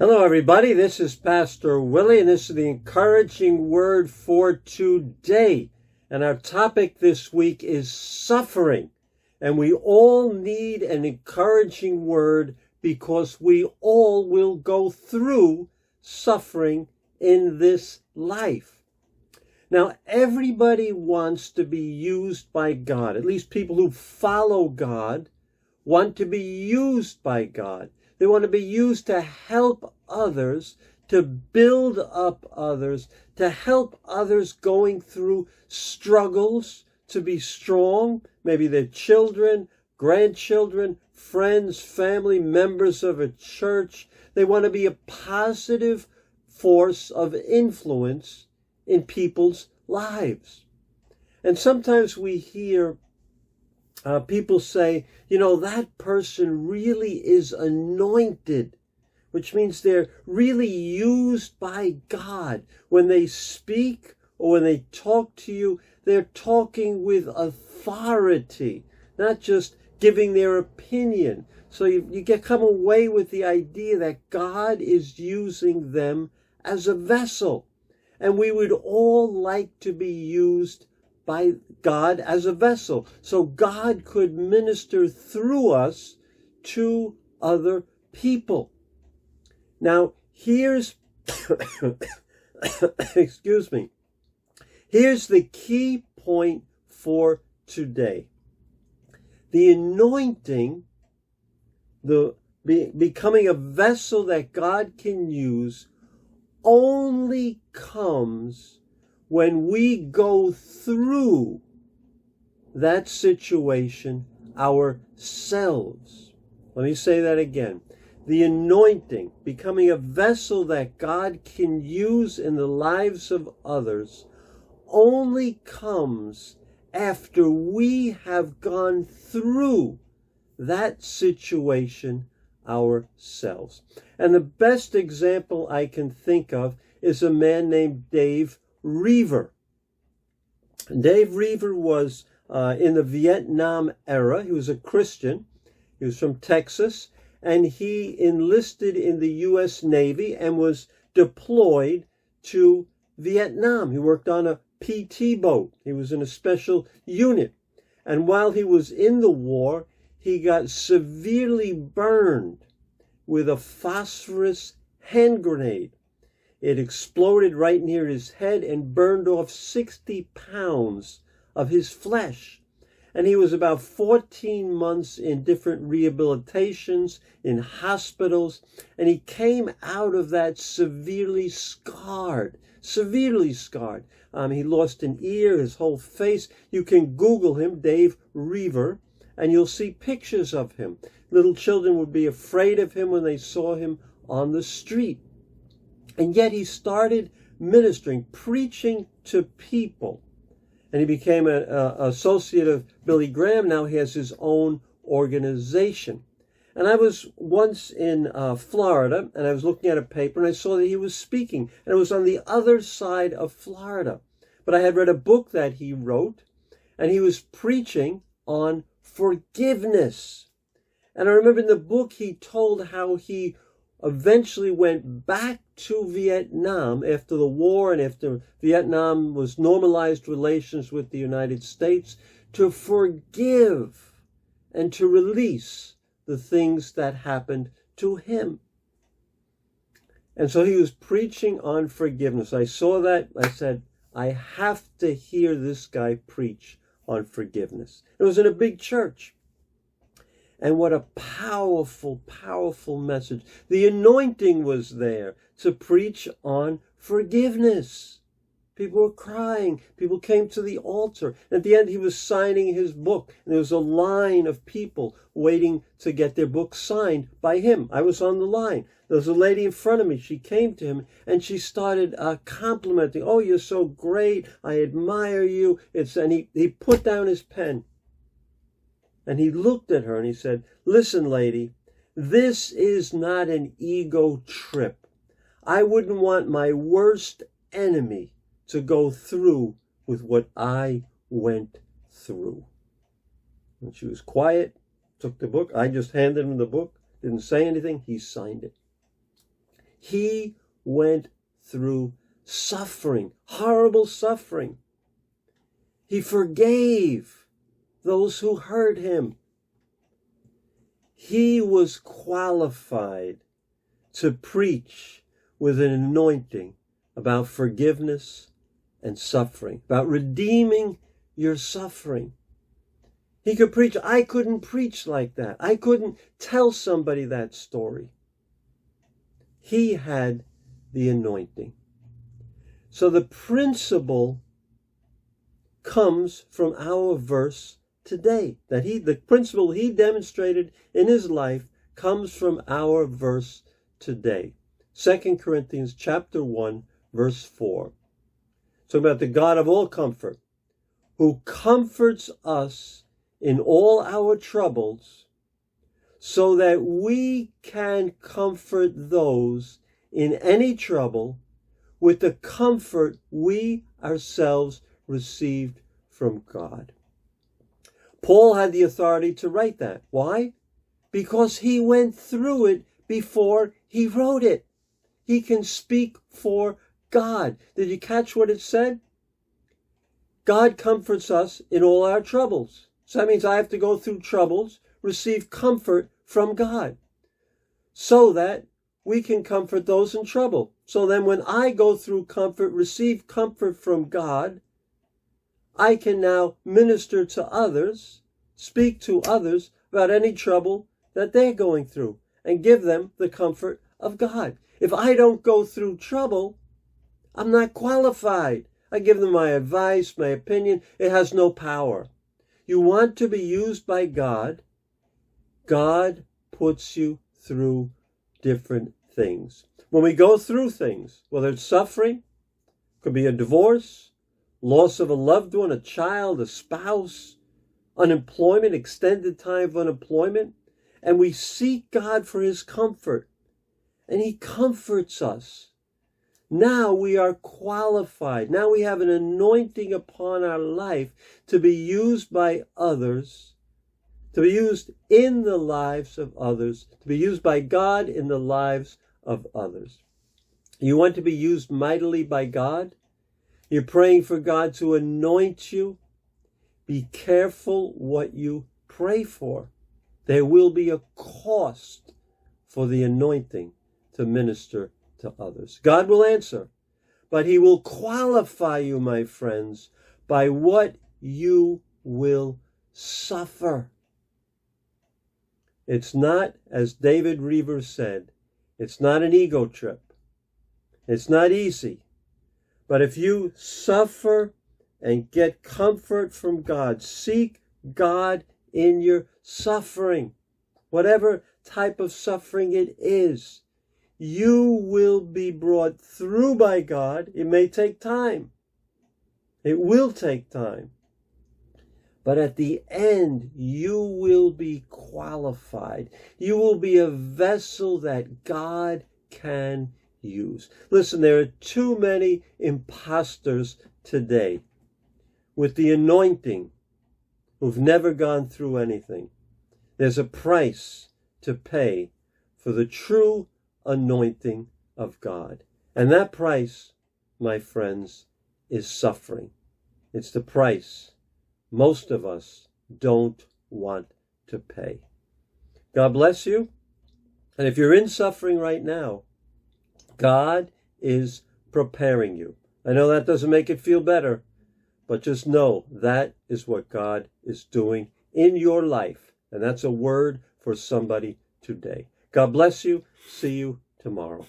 Hello, everybody. This is Pastor Willie, and this is the encouraging word for today. And our topic this week is suffering. And we all need an encouraging word because we all will go through suffering in this life. Now, everybody wants to be used by God. At least people who follow God want to be used by God. They want to be used to help others, to build up others, to help others going through struggles, to be strong, maybe their children, grandchildren, friends, family, members of a church. They want to be a positive force of influence in people's lives. And sometimes we hear people say, that person really is anointed, which means they're really used by God. When they speak or when they talk to you, they're talking with authority, not just giving their opinion. So you come away with the idea that God is using them as a vessel. And we would all like to be used by God as a vessel, so God could minister through us to other people. Now, here's, excuse me, here's the key point for today. The anointing, becoming a vessel that God can use, only comes when we go through that situation ourselves. Let me say that again. The anointing, becoming a vessel that God can use in the lives of others, only comes after we have gone through that situation ourselves. And the best example I can think of is a man named Dave Reaver. Dave Reaver was in the Vietnam era. He was a Christian. He was from Texas, and he enlisted in the U.S. Navy and was deployed to Vietnam. He worked on a PT boat. He was in a special unit. And while he was in the war, he got severely burned with a phosphorus hand grenade. It exploded right near his head and burned off 60 pounds of his flesh. And he was about 14 months in different rehabilitations, in hospitals, and he came out of that severely scarred. He lost an ear, his whole face. You can Google him, Dave Reaver, and you'll see pictures of him. Little children would be afraid of him when they saw him on the street. And yet he started ministering, preaching to people. And he became an associate of Billy Graham. Now he has his own organization. And I was once in Florida, and I was looking at a paper, and I saw that he was speaking. And it was on the other side of Florida. But I had read a book that he wrote, and he was preaching on forgiveness. And I remember in the book he told how he eventually went back to Vietnam after the war and after Vietnam was normalized relations with the United States to forgive and to release the things that happened to him. And so he was preaching on forgiveness. I saw that. I said, I have to hear this guy preach on forgiveness. It was in a big church. And what a powerful, powerful message. The anointing was there to preach on forgiveness. People were crying. People came to the altar. At the end, he was signing his book. And there was a line of people waiting to get their book signed by him. I was on the line. There was a lady in front of me. She came to him and she started complimenting. Oh, you're so great. I admire you. And he put down his pen. And he looked at her and he said, listen, lady, this is not an ego trip. I wouldn't want my worst enemy to go through with what I went through. And she was quiet, took the book. I just handed him the book, didn't say anything. He signed it. He went through suffering, horrible suffering. He forgave those who hurt him. He was qualified to preach with an anointing about forgiveness and suffering, about redeeming your suffering. He could preach. I couldn't preach like that. I couldn't tell somebody that story. He had the anointing. So the principle comes from our verse today. The principle he demonstrated in his life comes from our verse today. 2 Corinthians chapter 1, verse 4. Talking about the God of all comfort, who comforts us in all our troubles, so that we can comfort those in any trouble with the comfort we ourselves received from God. Paul had the authority to write that. Why? Because he went through it before he wrote it. He can speak for God. Did you catch what it said? God comforts us in all our troubles. So that means I have to go through troubles, receive comfort from God, so that we can comfort those in trouble. So then when I go through comfort, receive comfort from God, I can now minister to others, speak to others about any trouble that they're going through, and give them the comfort of God. If I don't go through trouble, I'm not qualified. I give them my advice, my opinion. It has no power. You want to be used by God, God puts you through different things. When we go through things, whether it's suffering, could be a divorce, loss of a loved one, a child, a spouse, unemployment, extended time of unemployment, and we seek God for his comfort, and he comforts us. Now we are qualified. Now we have an anointing upon our life to be used by others, to be used in the lives of others, to be used by God in the lives of others. You want to be used mightily by God? You're praying for God to anoint you? Be careful what you pray for. There will be a cost for the anointing to minister to others. God will answer, but he will qualify you, my friends, by what you will suffer. It's not, as David Reaver said, it's not an ego trip. It's not easy. But if you suffer and get comfort from God, seek God in your suffering, whatever type of suffering it is, you will be brought through by God. It may take time. It will take time. But at the end, you will be qualified. You will be a vessel that God can use. Listen, there are too many imposters today with the anointing who've never gone through anything. There's a price to pay for the true anointing of God. And that price, my friends, is suffering. It's the price most of us don't want to pay. God bless you. And if you're in suffering right now, God is preparing you. I know that doesn't make it feel better, but just know that is what God is doing in your life. And that's a word for somebody today. God bless you. See you tomorrow.